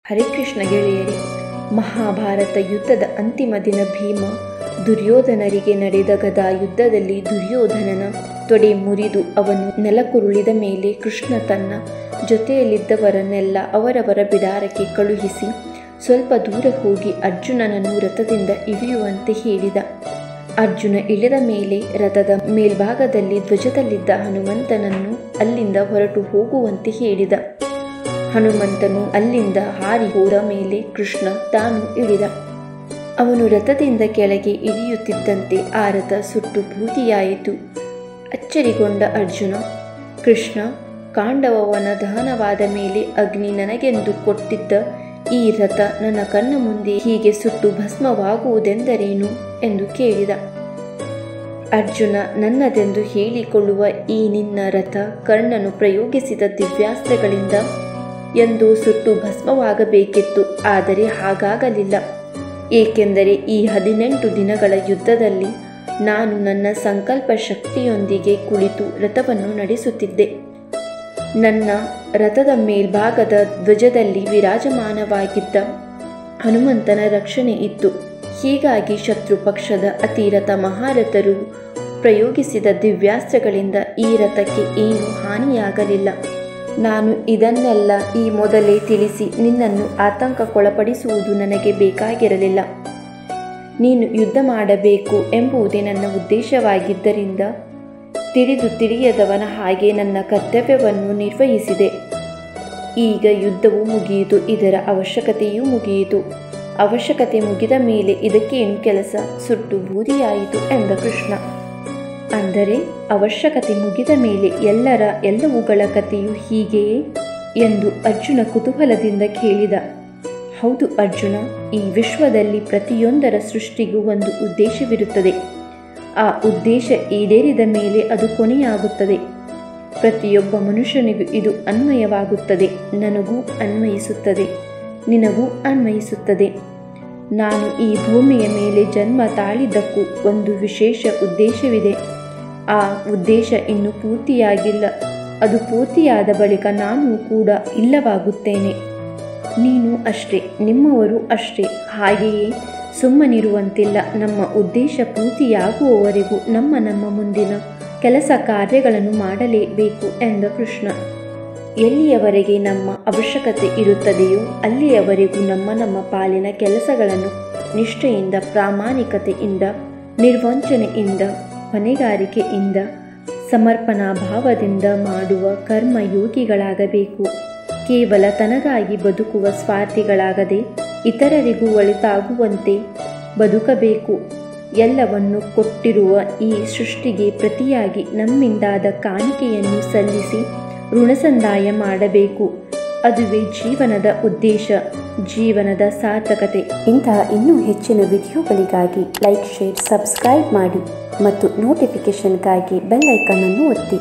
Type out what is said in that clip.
ಹರೇ ಕೃಷ್ಣ ಗೆಳೆಯರೇ, ಮಹಾಭಾರತ ಯುದ್ಧದ ಅಂತಿಮ ದಿನ ಭೀಮ ದುರ್ಯೋಧನರಿಗೆ ನಡೆದ ಗದಾ ಯುದ್ಧದಲ್ಲಿ ದುರ್ಯೋಧನನ ತೊಡೆ ಮುರಿದು ಅವನು ನೆಲಕ್ಕುರುಳಿದ ಮೇಲೆ ಕೃಷ್ಣ ತನ್ನ ಜೊತೆಯಲ್ಲಿದ್ದವರನ್ನೆಲ್ಲ ಅವರವರ ಬಿಡಾರಕ್ಕೆ ಕಳುಹಿಸಿ ಸ್ವಲ್ಪ ದೂರ ಹೋಗಿ ಅರ್ಜುನನನ್ನು ರಥದಿಂದ ಇಳಿಯುವಂತೆ ಹೇಳಿದ. ಅರ್ಜುನ ಇಳಿದ ಮೇಲೆ ರಥದ ಮೇಲ್ಭಾಗದಲ್ಲಿ ಧ್ವಜದಲ್ಲಿದ್ದ ಹನುಮಂತನನ್ನು ಅಲ್ಲಿಂದ ಹೊರಟು ಹೋಗುವಂತೆ ಹೇಳಿದ. ಹನುಮಂತನು ಅಲ್ಲಿಂದ ಹಾರಿ ಹೋದ ಮೇಲೆ ಕೃಷ್ಣ ತಾನು ಇಳಿದ. ಅವನು ರಥದಿಂದ ಕೆಳಗೆ ಇಳಿಯುತ್ತಿದ್ದಂತೆ ಆ ರಥ ಸುಟ್ಟು ಬೂದಿಯಾಯಿತು. ಅಚ್ಚರಿಗೊಂಡ ಅರ್ಜುನ, ಕೃಷ್ಣ, ಕಾಂಡವನ ದಹನವಾದ ಮೇಲೆ ಅಗ್ನಿ ನನಗೆಂದು ಕೊಟ್ಟಿದ್ದ ಈ ರಥ ನನ್ನ ಕಣ್ಣ ಮುಂದೆ ಹೀಗೆ ಸುಟ್ಟು ಭಸ್ಮವಾಗುವುದೆಂದರೇನು ಎಂದು ಕೇಳಿದ. ಅರ್ಜುನ, ನನ್ನದೆಂದು ಹೇಳಿಕೊಳ್ಳುವ ಈ ನಿನ್ನ ರಥ ಕರ್ಣನು ಪ್ರಯೋಗಿಸಿದ ದಿವ್ಯಾಸ್ತ್ರಗಳಿಂದ ಎಂದೋ ಸುಟ್ಟು ಭಸ್ಮವಾಗಬೇಕಿತ್ತು. ಆದರೆ ಹಾಗಾಗಲಿಲ್ಲ. ಏಕೆಂದರೆ ಈ 18 ದಿನಗಳ ಯುದ್ಧದಲ್ಲಿ ನಾನು ನನ್ನ ಸಂಕಲ್ಪ ಶಕ್ತಿಯೊಂದಿಗೆ ಕುಳಿತು ರಥವನ್ನು ನಡೆಸುತ್ತಿದ್ದೆ. ನನ್ನ ರಥದ ಮೇಲ್ಭಾಗದ ಧ್ವಜದಲ್ಲಿ ವಿರಾಜಮಾನವಾಗಿದ್ದ ಹನುಮಂತನ ರಕ್ಷಣೆ ಇತ್ತು. ಹೀಗಾಗಿ ಶತ್ರು ಪಕ್ಷದ ಅತಿರಥ ಮಹಾರಥರು ಪ್ರಯೋಗಿಸಿದ ದಿವ್ಯಾಸ್ತ್ರಗಳಿಂದ ಈ ರಥಕ್ಕೆ ಏನೂ ಹಾನಿಯಾಗಲಿಲ್ಲ. ನಾನು ಇದನ್ನೆಲ್ಲ ಈ ಮೊದಲೇ ತಿಳಿಸಿ ನಿನ್ನನ್ನು ಆತಂಕಕ್ಕೊಳಪಡಿಸುವುದು ನನಗೆ ಬೇಕಾಗಿರಲಿಲ್ಲ. ನೀನು ಯುದ್ಧ ಮಾಡಬೇಕು ಎಂಬುದೇ ನನ್ನ ಉದ್ದೇಶವಾಗಿದ್ದರಿಂದ ತಿಳಿದು ತಿಳಿಯದವನ ಹಾಗೆ ನನ್ನ ಕರ್ತವ್ಯವನ್ನು ನಿರ್ವಹಿಸಿದೆ. ಈಗ ಯುದ್ಧವು ಮುಗಿಯಿತು, ಇದರ ಅವಶ್ಯಕತೆಯೂ ಮುಗಿಯಿತು. ಅವಶ್ಯಕತೆ ಮುಗಿದ ಮೇಲೆ ಇದಕ್ಕೇನು ಕೆಲಸ, ಸುಟ್ಟು ಬೂದಿಯಾಯಿತು ಎಂದ ಕೃಷ್ಣ. ಅಂದರೆ ಅವಶ್ಯಕತೆ ಮುಗಿದ ಮೇಲೆ ಎಲ್ಲವುಗಳ ಕಥೆಯು ಹೀಗೆಯೇ ಎಂದು ಅರ್ಜುನ ಕುತೂಹಲದಿಂದ ಕೇಳಿದ. ಹೌದು ಅರ್ಜುನ, ಈ ವಿಶ್ವದಲ್ಲಿ ಪ್ರತಿಯೊಂದರ ಸೃಷ್ಟಿಗೂ ಒಂದು ಉದ್ದೇಶವಿರುತ್ತದೆ. ಆ ಉದ್ದೇಶ ಈಡೇರಿದ ಮೇಲೆ ಅದು ಕೊನೆಯಾಗುತ್ತದೆ. ಪ್ರತಿಯೊಬ್ಬ ಮನುಷ್ಯನಿಗೂ ಇದು ಅನ್ವಯವಾಗುತ್ತದೆ. ನನಗೂ ಅನ್ವಯಿಸುತ್ತದೆ, ನಿನಗೂ ಅನ್ವಯಿಸುತ್ತದೆ. ನಾನು ಈ ಭೂಮಿಯ ಮೇಲೆ ಜನ್ಮ ತಾಳಿದ್ದಕ್ಕೂ ಒಂದು ವಿಶೇಷ ಉದ್ದೇಶವಿದೆ. ಆ ಉದ್ದೇಶ ಇನ್ನೂ ಪೂರ್ತಿಯಾಗಿಲ್ಲ. ಅದು ಪೂರ್ತಿಯಾದ ಬಳಿಕ ನಾನು ಕೂಡ ಇಲ್ಲವಾಗುತ್ತೇನೆ. ನೀನು ಅಷ್ಟೇ, ನಿಮ್ಮವರು ಅಷ್ಟೇ. ಹಾಗೆಯೇ ಸುಮ್ಮನಿರುವಂತಿಲ್ಲ. ನಮ್ಮ ಉದ್ದೇಶ ಪೂರ್ತಿಯಾಗುವವರೆಗೂ ನಮ್ಮ ಮುಂದಿನ ಕೆಲಸ ಕಾರ್ಯಗಳನ್ನು ಮಾಡಲೇಬೇಕು ಎಂದ ಕೃಷ್ಣ. ಎಲ್ಲಿಯವರೆಗೆ ನಮ್ಮ ಅವಶ್ಯಕತೆ ಇರುತ್ತದೆಯೋ ಅಲ್ಲಿಯವರೆಗೂ ನಮ್ಮ ಪಾಲಿನ ಕೆಲಸಗಳನ್ನು ನಿಷ್ಠೆಯಿಂದ, ಪ್ರಾಮಾಣಿಕತೆಯಿಂದ, ನಿರ್ವಂಚನೆಯಿಂದ, ಹೊಣೆಗಾರಿಕೆಯಿಂದ, ಸಮರ್ಪಣಾ ಭಾವದಿಂದ ಮಾಡುವ ಕರ್ಮಯೋಗಿಗಳಾಗಬೇಕು. ಕೇವಲ ತನಗಾಗಿ ಬದುಕುವ ಸ್ವಾರ್ಥಿಗಳಾಗದೆ ಇತರರಿಗೂ ಒಳಿತಾಗುವಂತೆ ಬದುಕಬೇಕು. ಎಲ್ಲವನ್ನು ಕೊಟ್ಟಿರುವ ಈ ಸೃಷ್ಟಿಗೆ ಪ್ರತಿಯಾಗಿ ನಮ್ಮಿಂದಾದ ಕಾಣಿಕೆಯನ್ನು ಸಲ್ಲಿಸಿ ಋಣಸಂದಾಯ ಮಾಡಬೇಕು. ಅದುವೇ ಜೀವನದ ಉದ್ದೇಶ, ಜೀವನದ ಸಾರ್ಥಕತೆ. ಇಂತಹ ಇನ್ನೂ ಹೆಚ್ಚಿನ ವಿಡಿಯೋಗಳಿಗಾಗಿ ಲೈಕ್, ಶೇರ್, ಸಬ್ಸ್ಕ್ರೈಬ್ ಮಾಡಿ ಮತ್ತು ನೋಟಿಫಿಕೇಷನ್ಗಾಗಿ ಬೆಲ್ ಐಕಾನ್ ಅನ್ನು ಒತ್ತಿ.